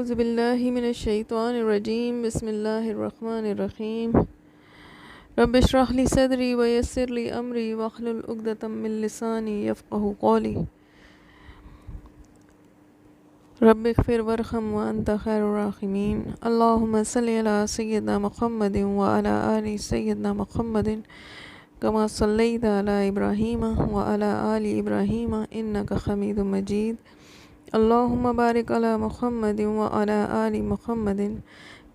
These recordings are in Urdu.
اعوذ باللہ من الشیطان الرجیم بسم اللہ الرحمن الرحیم رب اشرح لی صدری ویسر لی امری واحلل عقدۃ من لسانی یفقہوا قولی رب اغفر وارحم وانت خیر الراحمین اللہم صلی علی سیدنا محمد وعلی آل سیدنا محمد کما صلیت علی ابراہیم وعلی آل ابراہیم انک حمید مجید اللہم بارک علی محمد وعلی آل محمد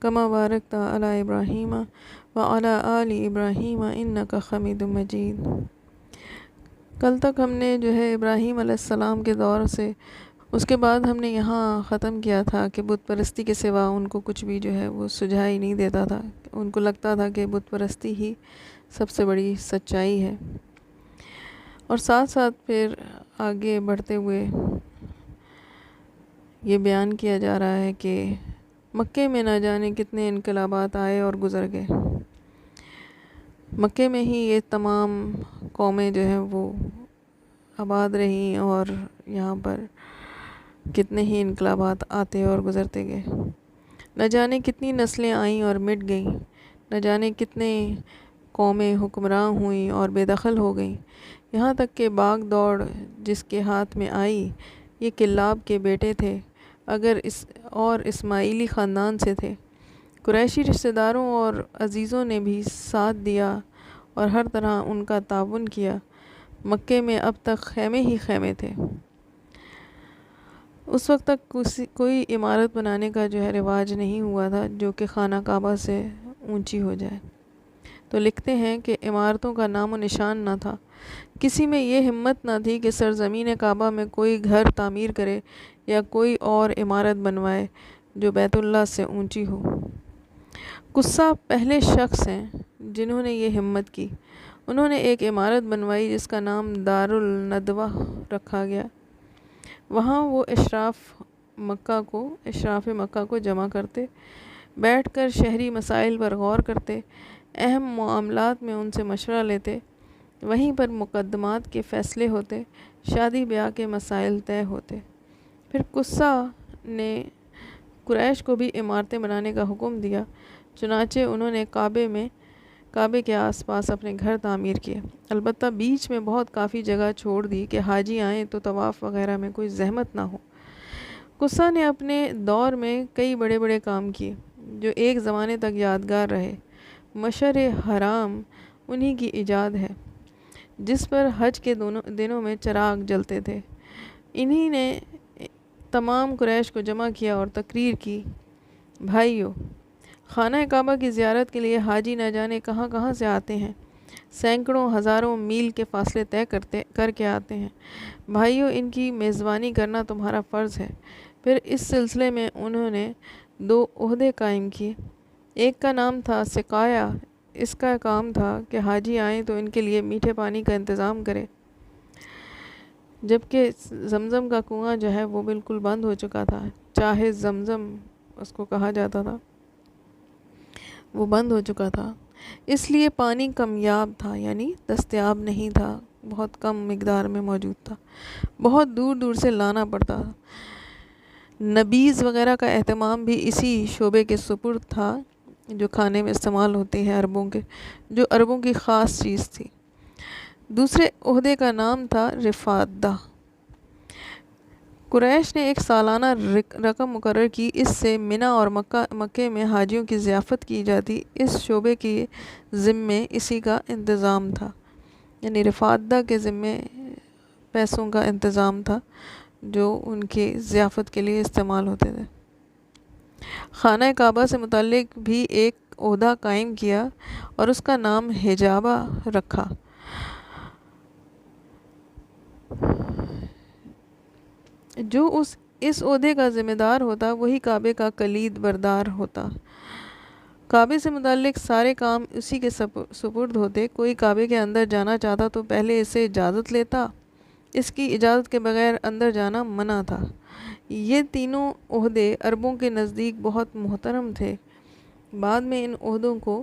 کما بارکت علی ابراہیم وعلی آل ابراہیم انک حمید مجید۔ کل تک ہم نے ابراہیم علیہ السلام کے دور سے اس کے بعد ہم نے یہاں ختم کیا تھا کہ بت پرستی کے سوا ان کو کچھ بھی وہ سجھائی نہیں دیتا تھا۔ ان کو لگتا تھا کہ بت پرستی ہی سب سے بڑی سچائی ہے، اور ساتھ ساتھ پھر آگے بڑھتے ہوئے یہ بیان کیا جا رہا ہے کہ مکے میں نہ جانے کتنے انقلابات آئے اور گزر گئے۔ مکے میں ہی یہ تمام قومیں وہ آباد رہیں، اور یہاں پر کتنے ہی انقلابات آتے اور گزرتے گئے۔ نہ جانے کتنی نسلیں آئیں اور مٹ گئیں، نہ جانے کتنے قومیں حکمراں ہوئیں اور بے دخل ہو گئیں، یہاں تک کہ باغ دوڑ جس کے ہاتھ میں آئی یہ کلاب کے بیٹے تھے، اگر اور اسماعیلی خاندان سے تھے۔ قریشی رشتہ داروں اور عزیزوں نے بھی ساتھ دیا اور ہر طرح ان کا تعاون کیا۔ مکے میں اب تک خیمے ہی خیمے تھے۔ اس وقت تک کوئی عمارت بنانے کا رواج نہیں ہوا تھا جو کہ خانہ کعبہ سے اونچی ہو جائے۔ تو لکھتے ہیں کہ عمارتوں کا نام و نشان نہ تھا، کسی میں یہ ہمت نہ تھی کہ سرزمین کعبہ میں کوئی گھر تعمیر کرے یا کوئی اور عمارت بنوائے جو بیت اللہ سے اونچی ہو۔ قصہ پہلے شخص ہیں جنہوں نے یہ ہمت کی۔ انہوں نے ایک عمارت بنوائی جس کا نام دار الندوہ رکھا گیا۔ وہاں وہ اشراف مکہ کو جمع کرتے، بیٹھ کر شہری مسائل پر غور کرتے، اہم معاملات میں ان سے مشورہ لیتے، وہیں پر مقدمات کے فیصلے ہوتے، شادی بیاہ کے مسائل طے ہوتے۔ پھر قصہ نے قریش کو بھی عمارتیں بنانے کا حکم دیا، چنانچہ انہوں نے کعبے کے آس پاس اپنے گھر تعمیر کیے، البتہ بیچ میں بہت کافی جگہ چھوڑ دی کہ حاجی آئیں تو طواف وغیرہ میں کوئی زحمت نہ ہو۔ قصہ نے اپنے دور میں کئی بڑے بڑے کام کیے جو ایک زمانے تک یادگار رہے۔ مشعر حرام انہی کی ایجاد ہے جس پر حج کے دنوں میں چراغ جلتے تھے۔ انہی نے تمام قریش کو جمع کیا اور تقریر کی، بھائیو، خانہ کعبہ کی زیارت کے لیے حاجی نہ جانے کہاں کہاں سے آتے ہیں، سینکڑوں ہزاروں میل کے فاصلے طے کر کے آتے ہیں۔ بھائیو، ان کی میزبانی کرنا تمہارا فرض ہے۔ پھر اس سلسلے میں انہوں نے 2 عہدے قائم کیے۔ ایک کا نام تھا سقایا، اس کا کام تھا کہ حاجی آئیں تو ان کے لیے میٹھے پانی کا انتظام کرے، جبکہ زمزم کا کنواں وہ بالکل بند ہو چکا تھا، چاہے زمزم اس کو کہا جاتا تھا، وہ بند ہو چکا تھا، اس لیے پانی کمیاب تھا، یعنی دستیاب نہیں تھا، بہت کم مقدار میں موجود تھا، بہت دور دور سے لانا پڑتا تھا۔ نبیذ وغیرہ کا اہتمام بھی اسی شعبے کے سپرد تھا جو کھانے میں استعمال ہوتے ہیں، جو عربوں کی خاص چیز تھی۔ دوسرے عہدے کا نام تھا رفادہ۔ قریش نے ایک سالانہ رقم مقرر کی، اس سے منی اور مکے میں حاجیوں کی ضیافت کی جاتی۔ اس شعبے کے ذمے اسی کا انتظام تھا، یعنی رفادہ کے ذمے پیسوں کا انتظام تھا جو ان کی ضیافت کے لیے استعمال ہوتے تھے۔ خانہ کعبہ سے متعلق بھی ایک عہدہ قائم کیا اور اس کا نام حجابہ رکھا۔ جو اس عہدے کا ذمہ دار ہوتا وہی کعبے کا کلید بردار ہوتا۔ کعبے سے متعلق سارے کام اسی کے سپرد ہوتے۔ کوئی کعبے کے اندر جانا چاہتا تو پہلے اسے اجازت لیتا، اس کی اجازت کے بغیر اندر جانا منع تھا۔ یہ تینوں عہدے عربوں کے نزدیک بہت محترم تھے۔ بعد میں ان عہدوں کو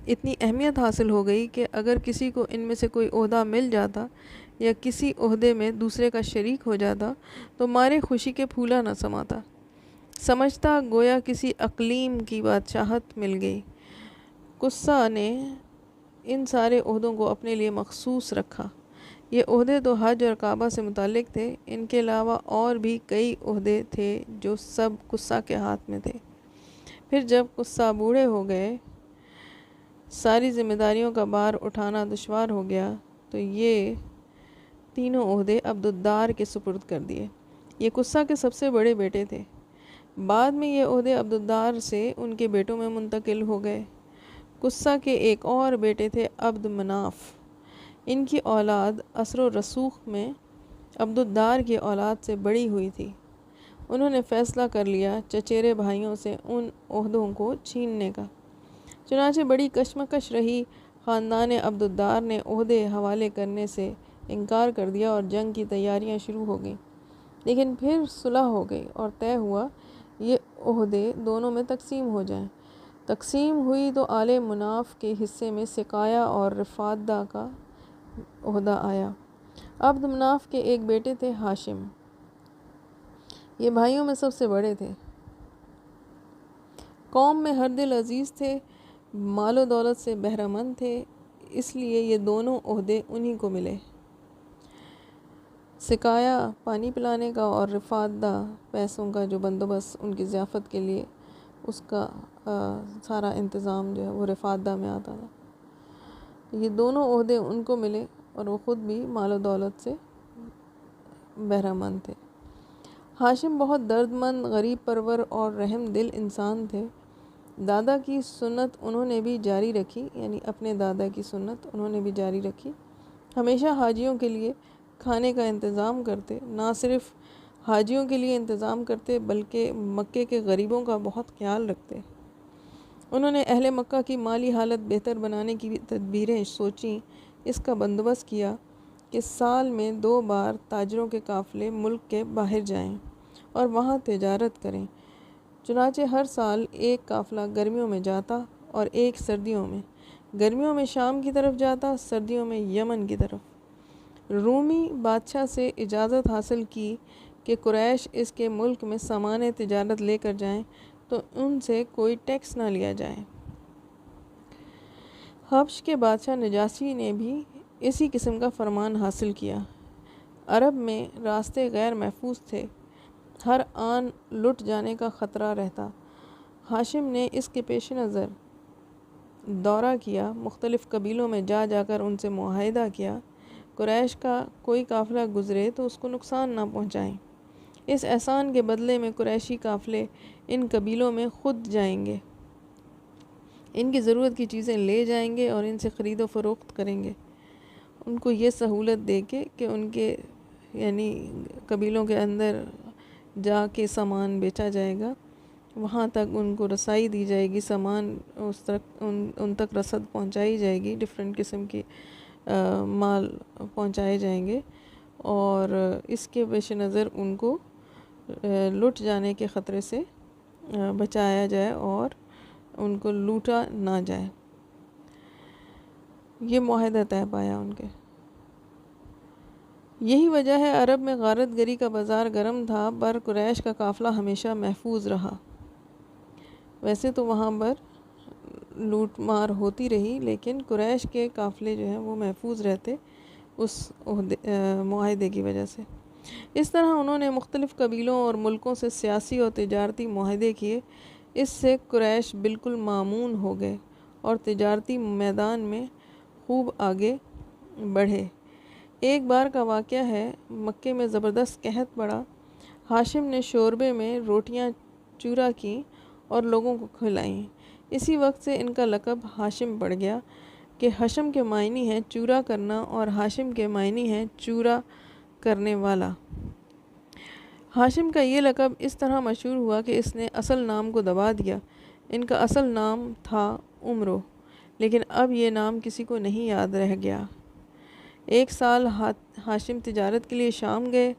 اتنی اہمیت حاصل ہو گئی کہ اگر کسی کو ان میں سے کوئی عہدہ مل جاتا یا کسی عہدے میں دوسرے کا شریک ہو جاتا تو مارے خوشی کے پھولا نہ سماتا۔ سمجھتا گویا کسی اقلیم کی بادشاہت مل گئی۔ قصہ نے ان سارے عہدوں کو اپنے لیے مخصوص رکھا۔ یہ عہدے تو حج اور کعبہ سے متعلق تھے، ان کے علاوہ اور بھی کئی عہدے تھے جو سب قصہ کے ہاتھ میں تھے۔ پھر جب قصہ بوڑھے ہو گئے، ساری ذمہ داریوں کا بار اٹھانا دشوار ہو گیا، تو یہ تینوں عہدے عبدالدار کے سپرد کر دیے۔ یہ قصہ کے سب سے بڑے بیٹے تھے۔ بعد میں یہ عہدے عبدالدار سے ان کے بیٹوں میں منتقل ہو گئے۔ قصہ کے ایک اور بیٹے تھے عبد مناف۔ ان کی اولاد اثر و رسوخ میں عبدالدار کی اولاد سے بڑی ہوئی تھی۔ انہوں نے فیصلہ کر لیا چچیرے بھائیوں سے ان عہدوں کو چھیننے کا۔ چنانچہ بڑی کشمکش رہی۔ خاندان عبدالدار نے عہدے حوالے کرنے سے انکار کر دیا اور جنگ کی تیاریاں شروع ہو گئیں، لیکن پھر صلح ہو گئی اور طے ہوا یہ عہدے دونوں میں تقسیم ہو جائیں۔ تقسیم ہوئی تو آل مناف کے حصے میں سقایہ اور رفادہ کا عہدہ آیا۔ عبد مناف کے ایک بیٹے تھے ہاشم۔ یہ بھائیوں میں سب سے بڑے تھے، قوم میں ہر دل عزیز تھے، مال و دولت سے بہرہ مند تھے، اس لیے یہ دونوں عہدے انہی کو ملے۔ سقایہ پانی پلانے کا اور رفادہ پیسوں کا جو بندوبست ان کی ضیافت کے لیے، اس کا سارا انتظام جو ہے وہ رفادہ میں آتا تھا۔ یہ دونوں عہدے ان کو ملے اور وہ خود بھی مال و دولت سے بہرہ مند تھے۔ ہاشم بہت درد مند، غریب پرور اور رحم دل انسان تھے۔ دادا کی سنت انہوں نے بھی جاری رکھی، یعنی اپنے دادا کی سنت انہوں نے بھی جاری رکھی۔ ہمیشہ حاجیوں کے لیے کھانے کا انتظام کرتے، نہ صرف حاجیوں کے لیے انتظام کرتے بلکہ مکے کے غریبوں کا بہت خیال رکھتے۔ انہوں نے اہل مکہ کی مالی حالت بہتر بنانے کی تدبیریں سوچیں۔ اس کا بندوبست کیا کہ سال میں 2 بار تاجروں کے قافلے ملک کے باہر جائیں اور وہاں تجارت کریں۔ چنانچہ ہر سال ایک قافلہ گرمیوں میں جاتا اور ایک سردیوں میں۔ گرمیوں میں شام کی طرف جاتا، سردیوں میں یمن کی طرف۔ رومی بادشاہ سے اجازت حاصل کی کہ قریش اس کے ملک میں سامان تجارت لے کر جائیں تو ان سے کوئی ٹیکس نہ لیا جائے۔ حبش کے بادشاہ نجاشی نے بھی اسی قسم کا فرمان حاصل کیا۔ عرب میں راستے غیر محفوظ تھے، ہر آن لٹ جانے کا خطرہ رہتا۔ ہاشم نے اس کے پیش نظر دورہ کیا، مختلف قبیلوں میں جا جا کر ان سے معاہدہ کیا، قریش کا کوئی قافلہ گزرے تو اس کو نقصان نہ پہنچائیں۔ اس احسان کے بدلے میں قریشی قافلے ان قبیلوں میں خود جائیں گے، ان کی ضرورت کی چیزیں لے جائیں گے اور ان سے خرید و فروخت کریں گے۔ ان کو یہ سہولت دے کے کہ ان کے یعنی قبیلوں کے اندر جا کے سامان بیچا جائے گا، وہاں تک ان کو رسائی دی جائے گی، سامان ان تک رسد پہنچائی جائے گی، ڈفرینٹ قسم کے مال پہنچائے جائیں گے، اور اس کے پیش نظر ان کو لٹ جانے کے خطرے سے بچایا جائے اور ان کو لوٹا نہ جائے۔ یہ معاہدہ طے پایا ان کے۔ یہی وجہ ہے عرب میں غارت گری کا بازار گرم تھا، پر قریش کا قافلہ ہمیشہ محفوظ رہا۔ ویسے تو وہاں پر لوٹ مار ہوتی رہی، لیکن قریش کے قافلے جو ہیں وہ محفوظ رہتے اس معاہدے کی وجہ سے۔ اس طرح انہوں نے مختلف قبیلوں اور ملکوں سے سیاسی اور تجارتی معاہدے کیے۔ اس سے قریش بالکل مامون ہو گئے اور تجارتی میدان میں خوب آگے بڑھے۔ ایک بار کا واقعہ ہے، مکے میں زبردست قحط پڑا۔ ہاشم نے شوربے میں روٹیاں چورا کیں اور لوگوں کو کھلائیں۔ اسی وقت سے ان کا لقب ہاشم پڑ گیا کہ حشم کے معنی ہیں چورا کرنا اور ہاشم کے معنی ہیں چورا کرنے والا۔ ہاشم کا یہ لقب اس طرح مشہور ہوا کہ اس نے اصل نام کو دبا دیا۔ ان کا اصل نام تھا عمرو، لیکن اب یہ نام کسی کو نہیں یاد رہ گیا۔ ایک سال ہاشم تجارت کے لیے شام گئے،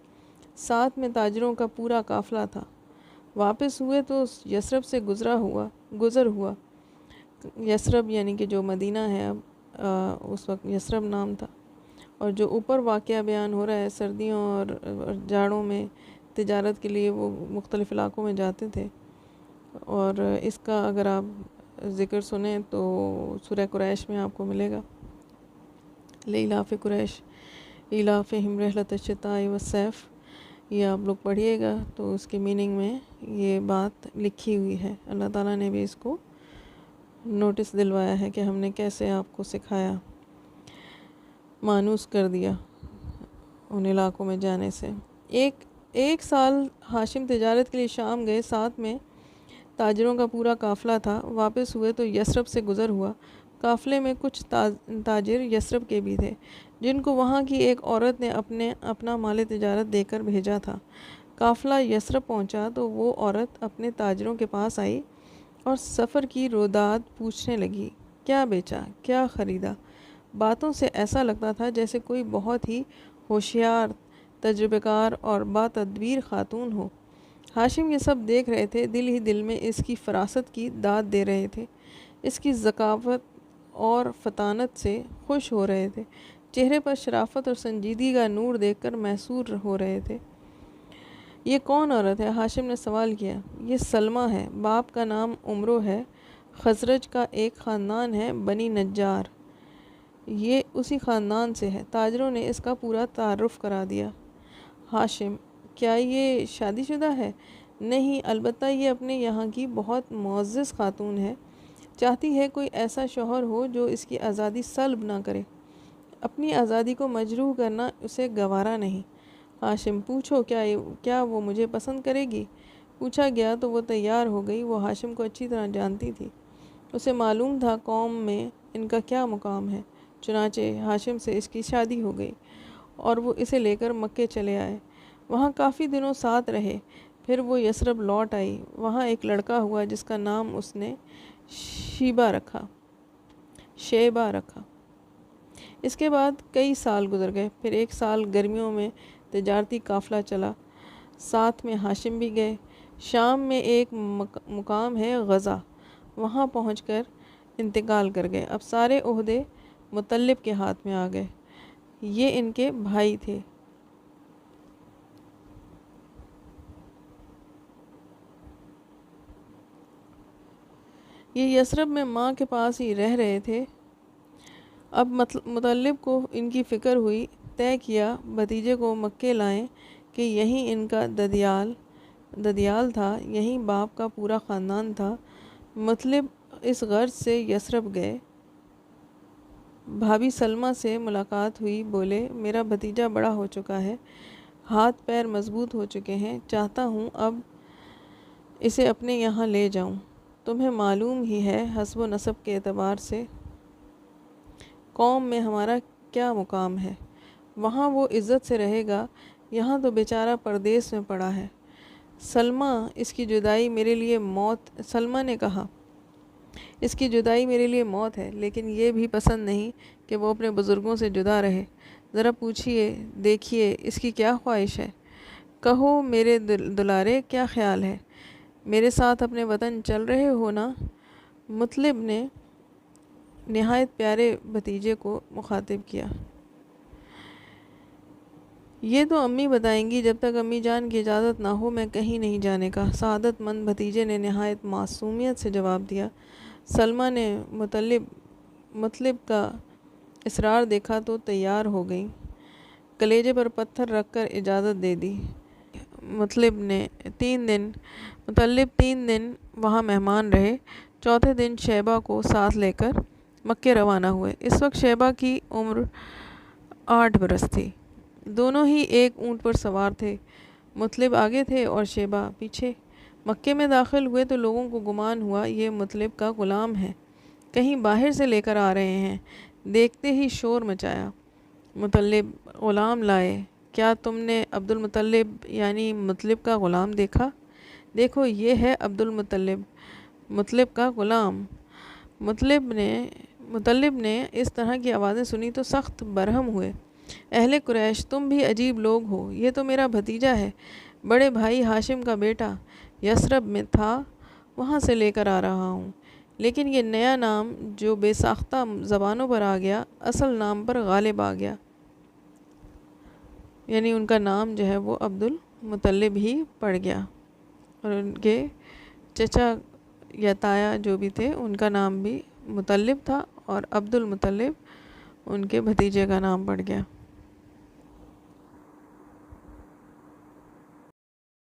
ساتھ میں تاجروں کا پورا قافلہ تھا۔ واپس ہوئے تو یثرب سے گزر ہوا۔ یثرب یعنی کہ جو مدینہ ہے اب، اس وقت یثرب نام تھا۔ اور جو اوپر واقعہ بیان ہو رہا ہے، سردیوں اور جاڑوں میں تجارت کے لیے وہ مختلف علاقوں میں جاتے تھے، اور اس کا اگر آپ ذکر سنیں تو سورہ قریش میں آپ کو ملے گا، لإلاف قریش ایلافہم رحلۃ الشتاء والصیف، یہ آپ لوگ پڑھیے گا تو اس کی میننگ میں یہ بات لکھی ہوئی ہے۔ اللہ تعالیٰ نے بھی اس کو نوٹس دلوایا ہے کہ ہم نے کیسے آپ کو سکھایا، مانوس کر دیا ان علاقوں میں جانے سے۔ ایک سال ہاشم تجارت کے لیے شام گئے، ساتھ میں تاجروں کا پورا قافلہ تھا۔ واپس ہوئے تو یثرب سے گزر ہوا۔ قافلے میں کچھ تاجر یثرب کے بھی تھے، جن کو وہاں کی ایک عورت نے اپنا مال تجارت دے کر بھیجا تھا۔ قافلہ یثرب پہنچا تو وہ عورت اپنے تاجروں کے پاس آئی اور سفر کی روداد پوچھنے لگی، کیا بیچا، کیا خریدا؟ باتوں سے ایسا لگتا تھا جیسے کوئی بہت ہی ہوشیار، تجربہ کار اور باتدبیر خاتون ہو۔ ہاشم یہ سب دیکھ رہے تھے، دل ہی دل میں اس کی فراست کی داد دے رہے تھے، اس کی ذکاوت اور فطانت سے خوش ہو رہے تھے، چہرے پر شرافت اور سنجیدگی کا نور دیکھ کر محسور ہو رہے تھے۔ یہ کون عورت ہے؟ ہاشم نے سوال کیا۔ یہ سلمہ ہے، باپ کا نام عمرو ہے، خزرج کا ایک خاندان ہے، بنی نجار، یہ اسی خاندان سے ہے۔ تاجروں نے اس کا پورا تعارف کرا دیا۔ ہاشم: کیا یہ شادی شدہ ہے؟ نہیں، البتہ یہ اپنے یہاں کی بہت معزز خاتون ہے، چاہتی ہے کوئی ایسا شوہر ہو جو اس کی آزادی سلب نہ کرے، اپنی آزادی کو مجروح کرنا اسے گوارا نہیں۔ ہاشم: پوچھو، کیا وہ مجھے پسند کرے گی؟ پوچھا گیا تو وہ تیار ہو گئی۔ وہ ہاشم کو اچھی طرح جانتی تھی، اسے معلوم تھا قوم میں ان کا کیا مقام ہے، چنانچہ ہاشم سے اس کی شادی ہو گئی اور وہ اسے لے کر مکے چلے آئے۔ وہاں کافی دنوں ساتھ رہے، پھر وہ یثرب لوٹ آئی۔ وہاں ایک لڑکا ہوا جس کا نام اس نے شیبہ رکھا۔ اس کے بعد کئی سال گزر گئے، پھر ایک سال گرمیوں میں تجارتی قافلہ چلا، ساتھ میں ہاشم بھی گئے۔ شام میں ایک مقام ہے غزہ، وہاں پہنچ کر انتقال کر گئے۔ اب سارے عہدے مطلب کے ہاتھ میں آ گئے، یہ ان کے بھائی تھے۔ یہ یثرب میں ماں کے پاس ہی رہ رہے تھے۔ اب مطلب کو ان کی فکر ہوئی، طے کیا بھتیجے کو مکے لائیں کہ یہیں ان کا ددیال تھا، یہیں باپ کا پورا خاندان تھا۔ مطلب اس غرض سے یثرب گئے۔ بھابی سلمہ سے ملاقات ہوئی، بولے، میرا بھتیجا بڑا ہو چکا ہے، ہاتھ پیر مضبوط ہو چکے ہیں، چاہتا ہوں اب اسے اپنے یہاں لے جاؤں۔ تمہیں معلوم ہی ہے حسب و نسب کے اعتبار سے قوم میں ہمارا کیا مقام ہے، وہاں وہ عزت سے رہے گا، یہاں تو بیچارہ پردیس میں پڑا ہے۔ سلمہ نے کہا، اس کی جدائی میرے لیے موت ہے، لیکن یہ بھی پسند نہیں کہ وہ اپنے بزرگوں سے جدا رہے۔ ذرا پوچھئے، دیکھیے اس کی کیا خواہش ہے، کہو میرے دلارے، کیا خیال ہے، میرے ساتھ اپنے وطن چل رہے ہو نا؟ مطلب نے نہایت پیارے بھتیجے کو مخاطب کیا۔ یہ تو امی بتائیں گی، جب تک امی جان کی اجازت نہ ہو میں کہیں نہیں جانے کا۔ سعادت مند بھتیجے نے نہایت معصومیت سے جواب دیا۔ سلمہ نے مطلب کا اصرار دیکھا تو تیار ہو گئیں، کلیجے پر پتھر رکھ کر اجازت دے دی۔ مطلب 3 دن وہاں مہمان رہے، چوتھے دن شیبہ کو ساتھ لے کر مکے روانہ ہوئے۔ اس وقت شیبہ کی عمر 8 برس تھی، دونوں ہی ایک اونٹ پر سوار تھے، مطلب آگے تھے اور شیبہ پیچھے۔ مکے میں داخل ہوئے تو لوگوں کو گمان ہوا یہ مطلب کا غلام ہے، کہیں باہر سے لے کر آ رہے ہیں۔ دیکھتے ہی شور مچایا، مطلب غلام لائے، کیا تم نے عبد المطلب یعنی مطلب کا غلام دیکھا؟ دیکھو یہ ہے عبد المطلب، مطلب کا غلام۔ مطلب نے اس طرح کی آوازیں سنی تو سخت برہم ہوئے۔ اہل قریش، تم بھی عجیب لوگ ہو، یہ تو میرا بھتیجا ہے، بڑے بھائی ہاشم کا بیٹا، یثرب میں تھا، وہاں سے لے کر آ رہا ہوں، لیکن یہ نیا نام جو بے ساختہ زبانوں پر آ گیا، اصل نام پر غالب آ گیا، یعنی ان کا نام جو ہے وہ عبد مطلب ہی پڑ گیا، اور ان کے چچا یا تایا جو بھی تھے ان کا نام بھی مطلب تھا، اور عبد المطلب ان کے بھتیجے کا نام پڑ گیا۔